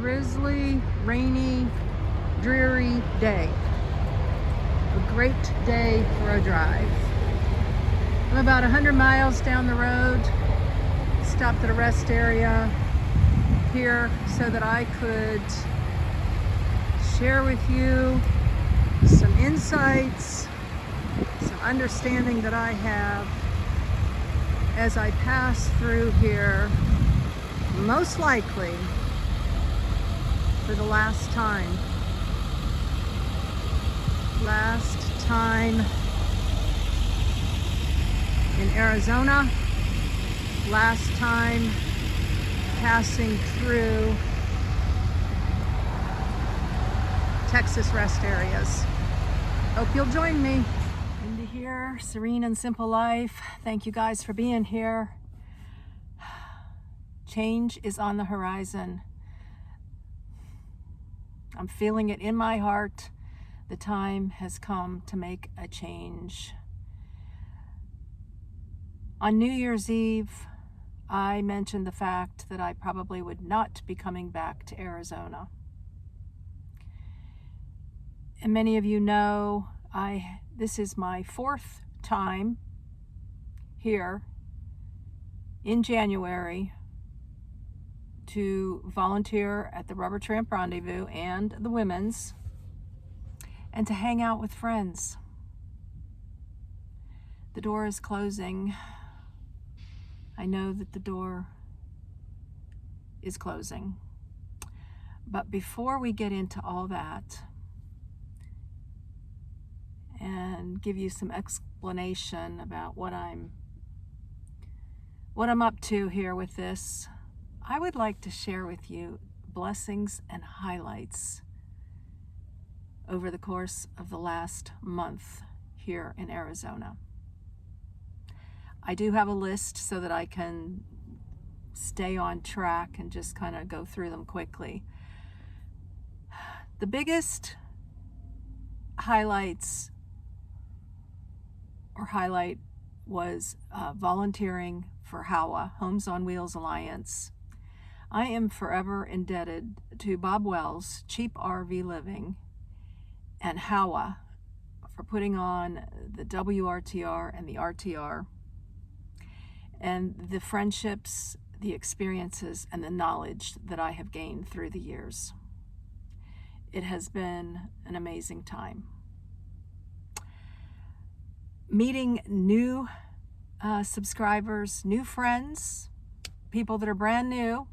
drizzly, rainy, dreary day. A great day for a drive. I'm about 100 miles down the road. Stopped at a rest area here so that I could share with you some insights, some understanding that I have as I pass through here, most likely for the last time. Last time in Arizona, last time passing through Texas rest areas. Hope you'll join me. Into here, Serene and Simple Life. Thank you guys for being here. Change is on the horizon. I'm feeling it in my heart. The time has come to make a change. On New Year's Eve, I mentioned the fact that I probably would not be coming back to Arizona. And many of you know this is my 4th time here in January to volunteer at the Rubber Tramp Rendezvous and the Women's, and to hang out with friends. The door is closing. I know that the door is closing. But before we get into all that and give you some explanation about what I'm up to here with this, I would like to share with you blessings and highlights over the course of the last month here in Arizona. I do have a list so that I can stay on track and just kind of go through them quickly. The biggest highlight was volunteering for HOWA, Homes on Wheels Alliance. I am forever indebted to Bob Wells, Cheap RV Living, and HOWA for putting on the WRTR and the RTR, and the friendships, the experiences, and the knowledge that I have gained through the years. It has been an amazing time. Meeting new subscribers, new friends, people that are brand new,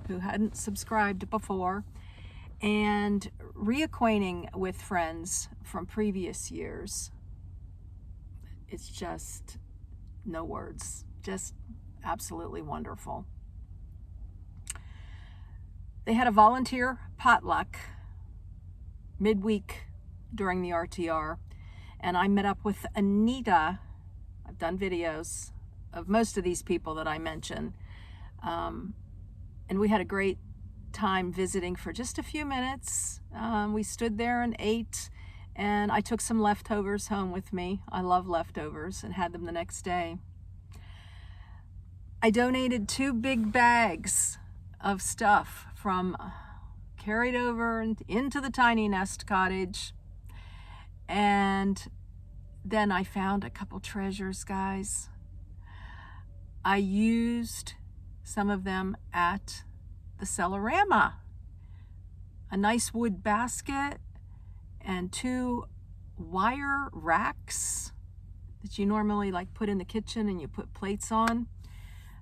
who hadn't subscribed before, and reacquainting with friends from previous years. It's just no words, just absolutely wonderful. They had a volunteer potluck midweek during the RTR, and I met up with Anita. I've done videos of most of these people that I mention, and we had a great time visiting for just a few minutes. We stood there and ate, and I took some leftovers home with me. I love leftovers, and had them the next day. I donated 2 big bags of stuff carried over into the tiny nest cottage, and then I found a couple treasures, guys. I used some of them at the Cellarama. A nice wood basket and 2 wire racks that you normally put in the kitchen and you put plates on.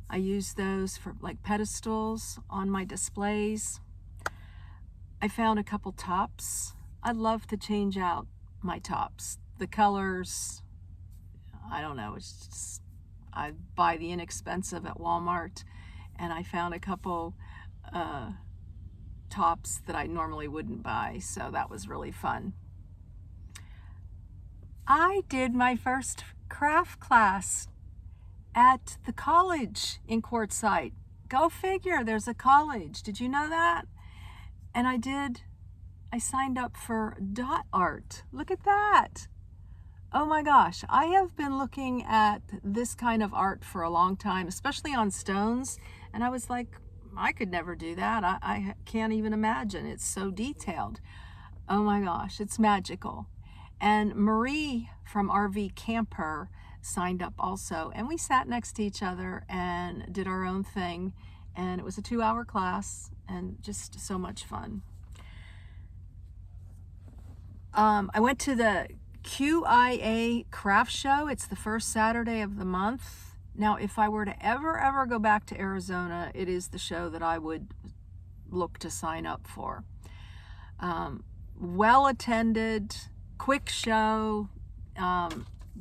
I use those for pedestals on my displays. I found a couple tops. I love to change out my tops. The colors, I don't know, it's just, I buy the inexpensive at Walmart, and I found a couple tops that I normally wouldn't buy, so that was really fun. I did my first craft class at the college in Quartzsite. Go figure, there's a college. Did you know that? And I signed up for dot art. Look at that. Oh my gosh, I have been looking at this kind of art for a long time, especially on stones. And I was like, I could never do that. I can't even imagine. It's so detailed. Oh my gosh, it's magical. And Marie from RV Camper signed up also, and we sat next to each other and did our own thing, and it was a 2-hour class and just so much fun. I went to the QIA craft show. It's the first Saturday of the month. Now, if I were to ever go back to Arizona, it is the show that I would look to sign up for. Well attended, quick show,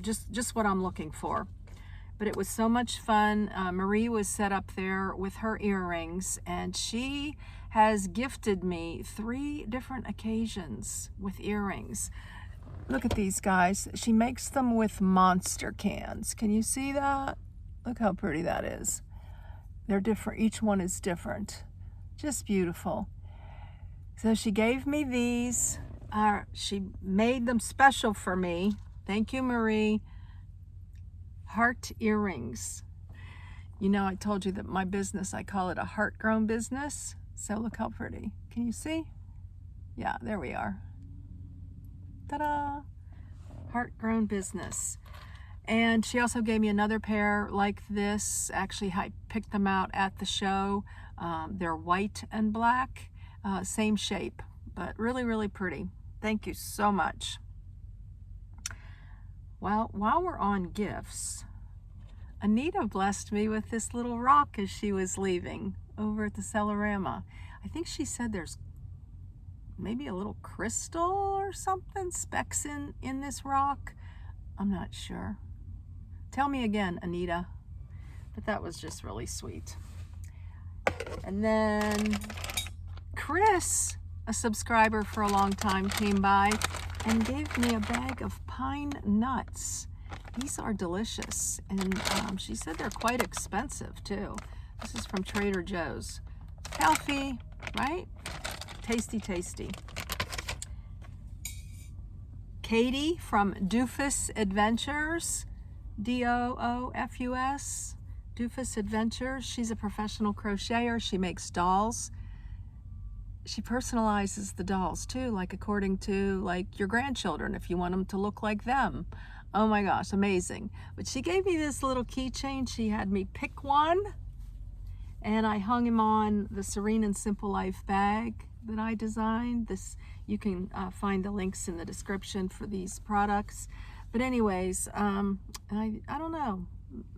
just what I'm looking for. But it was so much fun. Marie was set up there with her earrings, and she has gifted me 3 different occasions with earrings. Look at these guys. She makes them with monster cans. Can you see that? Look how pretty that is. They're different. Each one is different. Just beautiful. So she gave me these. She made them special for me. Thank you, Marie. Heart earrings. You know, I told you that my business, I call it a heart-grown business. So look how pretty. Can you see? Yeah, there we are. Ta-da! Heart-grown business. And she also gave me another pair like this. Actually, I picked them out at the show. They're white and black. Same shape, but really, really pretty. Thank you so much. Well, while we're on gifts, Anita blessed me with this little rock as she was leaving over at the Celerama. I think she said there's maybe a little crystal or something, specks in this rock. I'm not sure. Tell me again, Anita. But that was just really sweet. And then Chris, a subscriber for a long time, came by and gave me a bag of pine nuts. These are delicious, and she said they're quite expensive too. This is from Trader Joe's. Healthy, right? Tasty, tasty. Katie from Doofus Adventures, Doofus, Doofus Adventures. She's a professional crocheter. She makes dolls. She personalizes the dolls too, like according to like your grandchildren, if you want them to look like them. Oh my gosh, amazing. But she gave me this little keychain. She had me pick one, and I hung him on the Serene and Simple Life bag that I designed. This, you can find the links in the description for these products. But anyways, I don't know,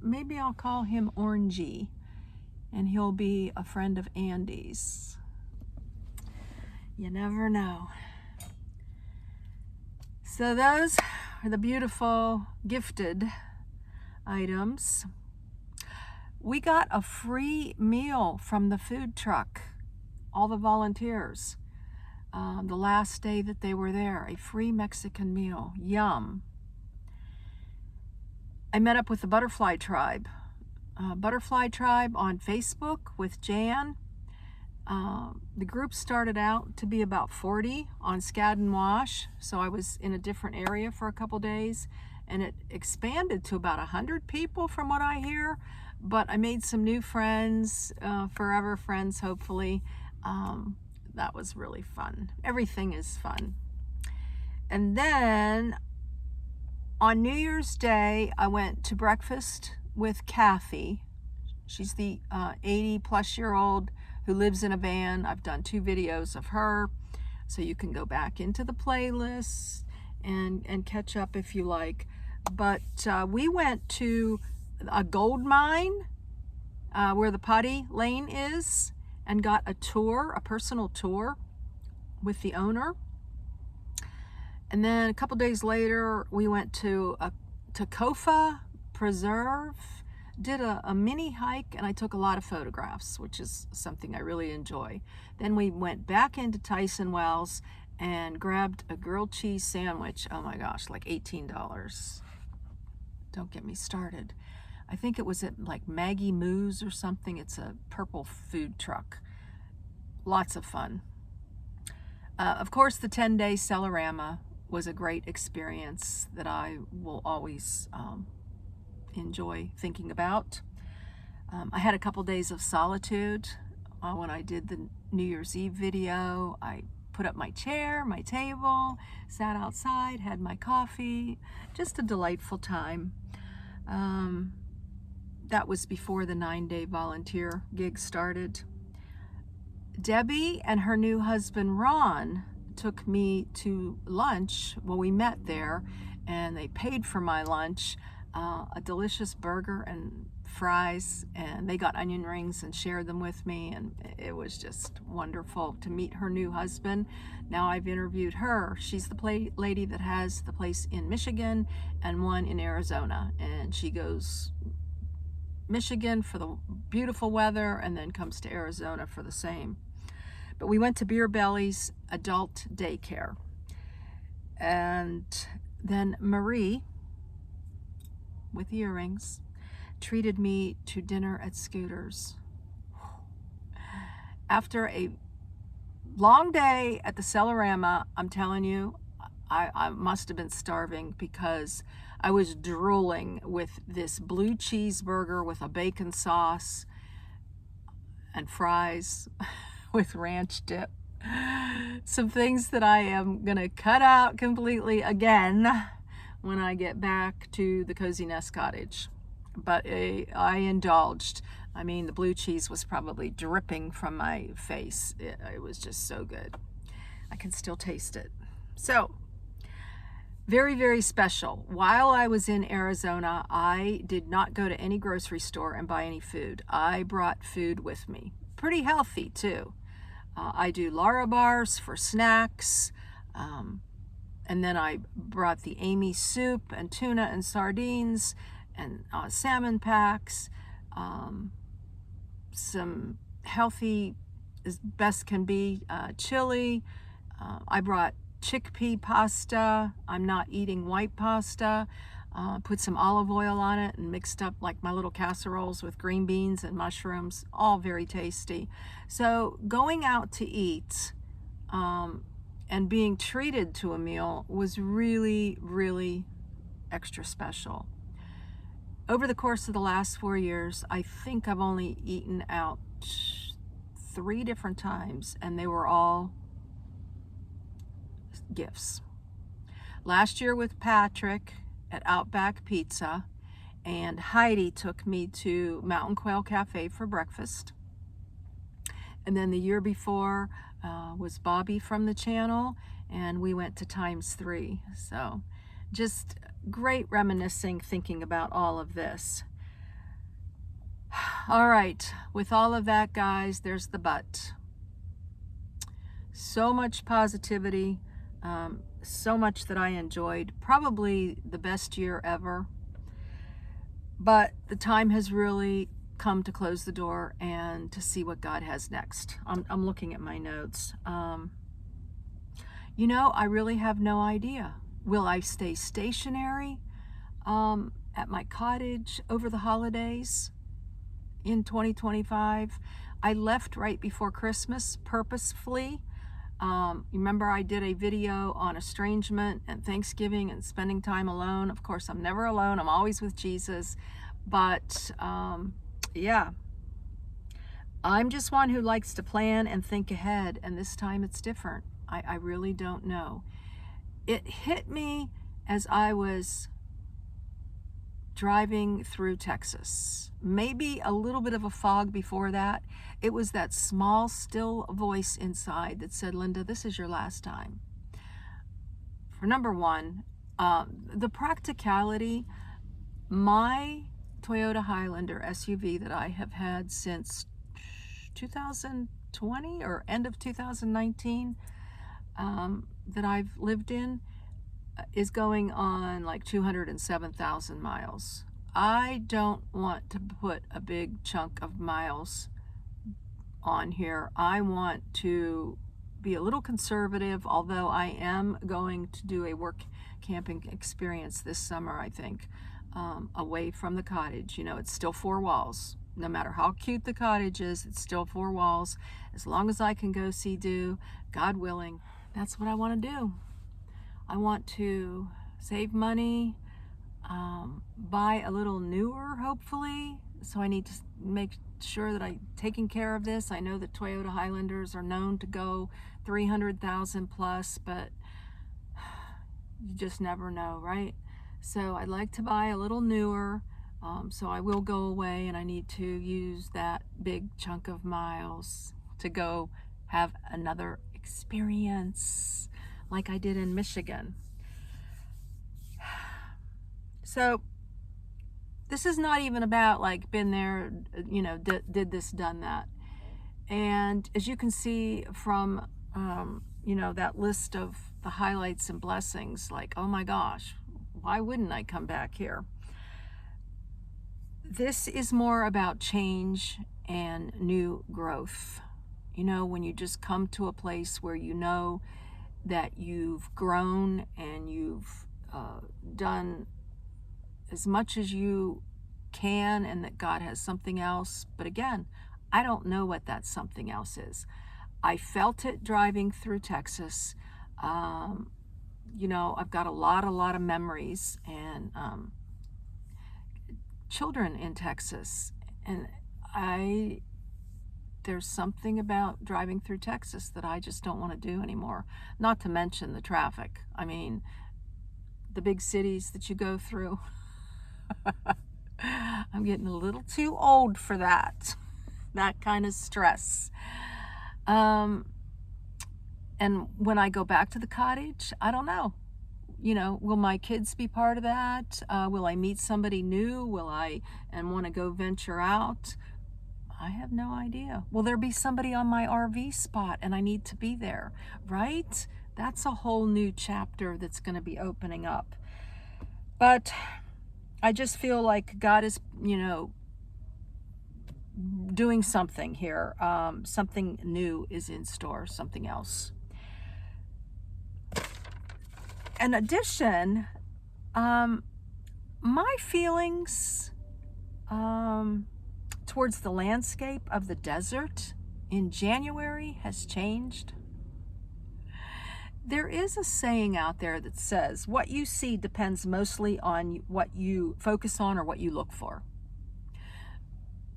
maybe I'll call him Orangey, and he'll be a friend of Andy's. You never know. So those are the beautiful gifted items. We got a free meal from the food truck, all the volunteers, the last day that they were there, a free Mexican meal. Yum. I met up with the Butterfly Tribe. Butterfly Tribe on Facebook with Jan. The group started out to be about 40 on Skadden Wash, so I was in a different area for a couple days, and it expanded to about 100 people from what I hear. But I made some new friends, forever friends, hopefully. That was really fun. Everything is fun. And then on New Year's Day, I went to breakfast with Kathy. She's the 80-plus-year-old who lives in a van. I've done 2 videos of her, so you can go back into the playlist and catch up if you like. But we went to a gold mine where the Potty Lane is, and got a tour, a personal tour with the owner. And then a couple days later, we went to Kofa Preserve, did a mini hike, and I took a lot of photographs, which is something I really enjoy. Then we went back into Tyson Wells and grabbed a grilled cheese sandwich. Oh my gosh, like $18. Don't get me started. I think it was at like Maggie Moo's or something. It's a purple food truck. Lots of fun. Of course, the 10-day Celerama was a great experience that I will always enjoy thinking about. I had a couple days of solitude when I did the New Year's Eve video. I put up my chair, my table, sat outside, had my coffee. Just a delightful time. That was before the 9-day volunteer gig started. Debbie and her new husband Ron took me to lunch. Well, we met there and they paid for my lunch, a delicious burger and fries, and they got onion rings and shared them with me, and it was just wonderful to meet her new husband. Now I've interviewed her. She's the lady that has the place in Michigan and one in Arizona, and she goes Michigan for the beautiful weather and then comes to Arizona for the same. But we went to Beer Belly's adult daycare, and then Marie with earrings treated me to dinner at Scooter's. After a long day at the Celarama, I'm telling you, I must have been starving because I was drooling with this blue cheeseburger with a bacon sauce and fries with ranch dip. Some things that I am gonna cut out completely again when I get back to the Cozy Nest Cottage. But I indulged. I mean, the blue cheese was probably dripping from my face. It was just so good. I can still taste it. So, very, very special. While I was in Arizona, I did not go to any grocery store and buy any food. I brought food with me. Pretty healthy, too. I do Lara bars for snacks. And then I brought the Amy soup and tuna and sardines and salmon packs, some healthy as best can be chili. I brought chickpea pasta. I'm not eating white pasta. Put some olive oil on it and mixed up like my little casseroles with green beans and mushrooms, all very tasty. So going out to eat and being treated to a meal was really, really extra special. Over the course of the last 4 years, I think I've only eaten out 3 different times, and they were all gifts. Last year with Patrick at Outback Pizza, and Heidi took me to Mountain Quail Cafe for breakfast. And then the year before was Bobby from the channel, and we went to Times 3. So just great reminiscing, thinking about all of this. All right, with all of that, guys, there's the but. So much positivity, so much that I enjoyed. Probably the best year ever. But the time has really come to close the door and to see what God has next. I'm looking at my notes. You know, I really have no idea. Will I stay stationary at my cottage over the holidays in 2025? I left right before Christmas purposefully. Remember I did a video on estrangement and Thanksgiving and spending time alone. Of course, I'm never alone. I'm always with Jesus. But yeah, I'm just one who likes to plan and think ahead, and this time it's different. I really don't know. It hit me as I was driving through Texas. Maybe a little bit of a fog before that. It was that small, still voice inside that said, Linda, this is your last time. For number one, the practicality, my Toyota Highlander SUV that I have had since 2020 or end of 2019, that I've lived in, is going on like 207,000 miles. I don't want to put a big chunk of miles on here. I want to be a little conservative, although I am going to do a work camping experience this summer, I think, away from the cottage. You know, it's still 4 walls. No matter how cute the cottage is, it's still 4 walls. As long as I can go see do, God willing, that's what I want to do. I want to save money, buy a little newer, hopefully, so I need to make sure that I'm taking care of this. I know that Toyota Highlanders are known to go 300,000 plus, but you just never know, right? So I'd like to buy a little newer, so I will go away, and I need to use that big chunk of miles to go have another experience like I did in Michigan. So this is not even about like been there, you know, did this, done that. And as you can see from, you know, that list of the highlights and blessings, like, oh my gosh, why wouldn't I come back here? This is more about change and new growth. You know, when you just come to a place where you know that you've grown and you've done as much as you can, and that God has something else. But again, I don't know what that something else is. I felt it driving through Texas. You know, I've got a lot of memories, and children in Texas, and there's something about driving through Texas that I just don't want to do anymore. Not to mention the traffic. I mean, the big cities that you go through. I'm getting a little too old for that kind of stress. And when I go back to the cottage, I don't know. You know, will my kids be part of that? Will I meet somebody new? Will I want to go venture out? I have no idea. Will there be somebody on my RV spot and I need to be there, right? That's a whole new chapter that's going to be opening up. But I just feel like God is, you know, doing something here. Something new is in store, something else. In addition, my feelings towards the landscape of the desert in January has changed. There is a saying out there that says, what you see depends mostly on what you focus on or what you look for.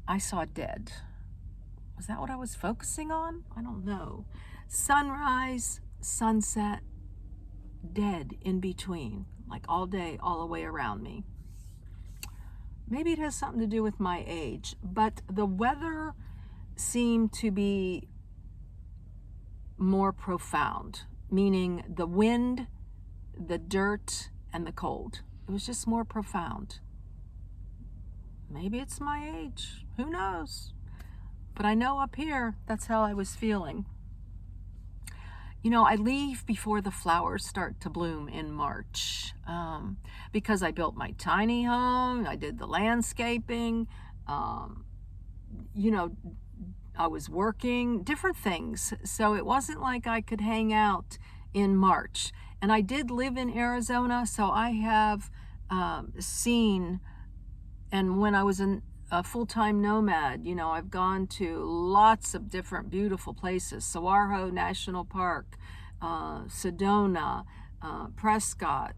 I saw dead. Was that what I was focusing on? I don't know. Sunrise, sunset, dead in between, like all day, all the way around me. Maybe it has something to do with my age, but the weather seemed to be more profound, meaning the wind, the dirt, and the cold. It was just more profound. Maybe it's my age. Who knows? But I know up here, that's how I was feeling. You know, I leave before the flowers start to bloom in March because I built my tiny home. I did the landscaping. You know, I was working, different things. So it wasn't like I could hang out in March. And I did live in Arizona, so I have seen, and when I was a full-time nomad, you know, I've gone to lots of different beautiful places. Saguaro National Park, Sedona, Prescott,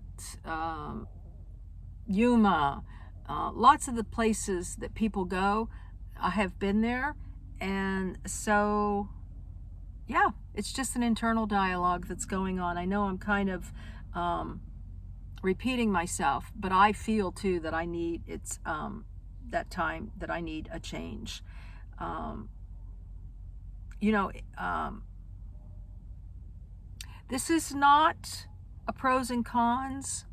Yuma, lots of the places that people go. I have been there. And so, yeah, it's just an internal dialogue that's going on. I know I'm kind of repeating myself, but I feel too that I need, it's that time that I need a change. You know, this is not a pros and cons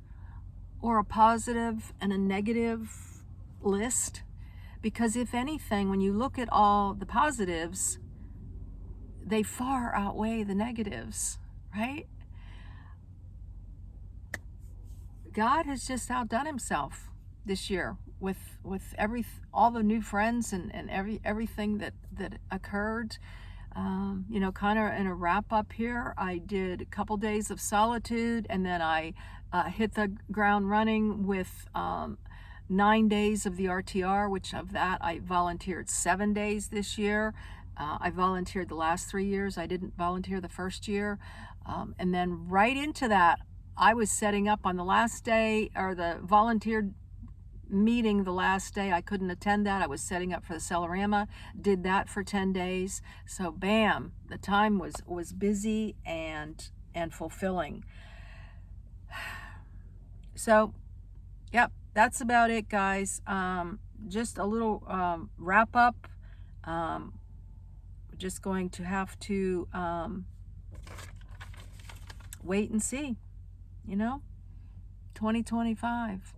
or a positive and a negative list, because if anything, when you look at all the positives, they far outweigh the negatives, right? God has just outdone himself this year with all the new friends and everything that occurred. You know, kind of in a wrap up here, I did a couple days of solitude, and then I hit the ground running with 9 days of the RTR, which of that I volunteered 7 days this year. I volunteered the last 3 years. I didn't volunteer the first year. And then right into that, I was setting up on the last day, or the volunteered meeting the last day. I couldn't attend that. I was setting up for the Celerama, did that for 10 days. So bam, the time was busy and fulfilling. So, yep, that's about it, guys. Just a little wrap up. Just going to have to wait and see, 2025.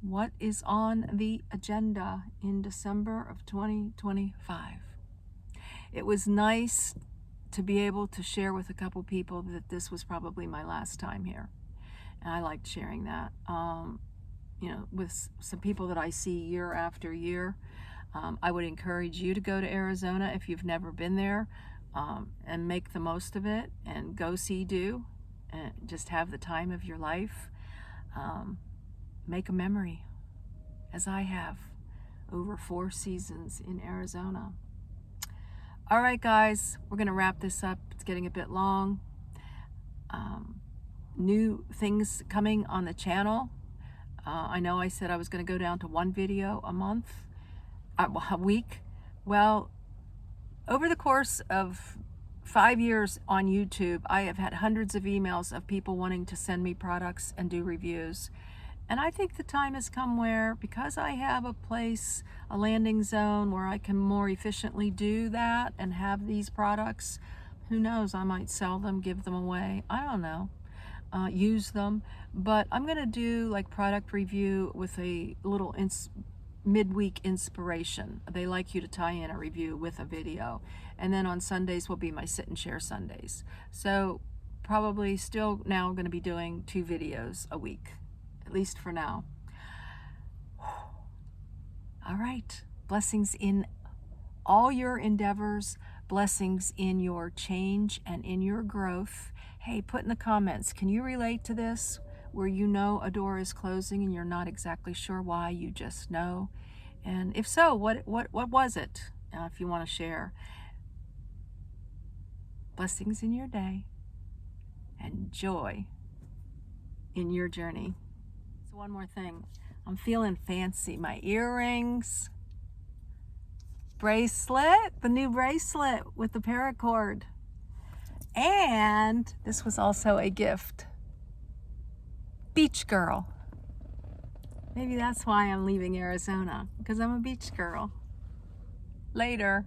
What is on the agenda in December of 2025? It was nice to be able to share with a couple people that this was probably my last time here. And I liked sharing that, with some people that I see year after year. I would encourage you to go to Arizona if you've never been there, and make the most of it and go see do and just have the time of your life. Make a memory, as I have over 4 seasons in Arizona. All right, guys, we're going to wrap this up. It's getting a bit long. New things coming on the channel. I know I said I was going to go down to 1 video a week. Well, over the course of 5 years on YouTube, I have had hundreds of emails of people wanting to send me products and do reviews. And I think the time has come where, because I have a place, a landing zone where I can more efficiently do that and have these products, who knows, I might sell them, give them away, I don't know, use them. But I'm going to do like product review with a little midweek inspiration. They like you to tie in a review with a video. And then on Sundays will be my sit and share Sundays. So probably still now going to be doing 2 videos a week, at least for now. All right. Blessings in all your endeavors, blessings in your change and in your growth. Hey, put in the comments, can you relate to this? Where a door is closing and you're not exactly sure why, you just know. And if so, what was it? If you want to share. Blessings in your day and joy in your journey. So one more thing. I'm feeling fancy. My earrings, bracelet, the new bracelet with the paracord. And this was also a gift. Beach girl. Maybe that's why I'm leaving Arizona, because I'm a beach girl. Later.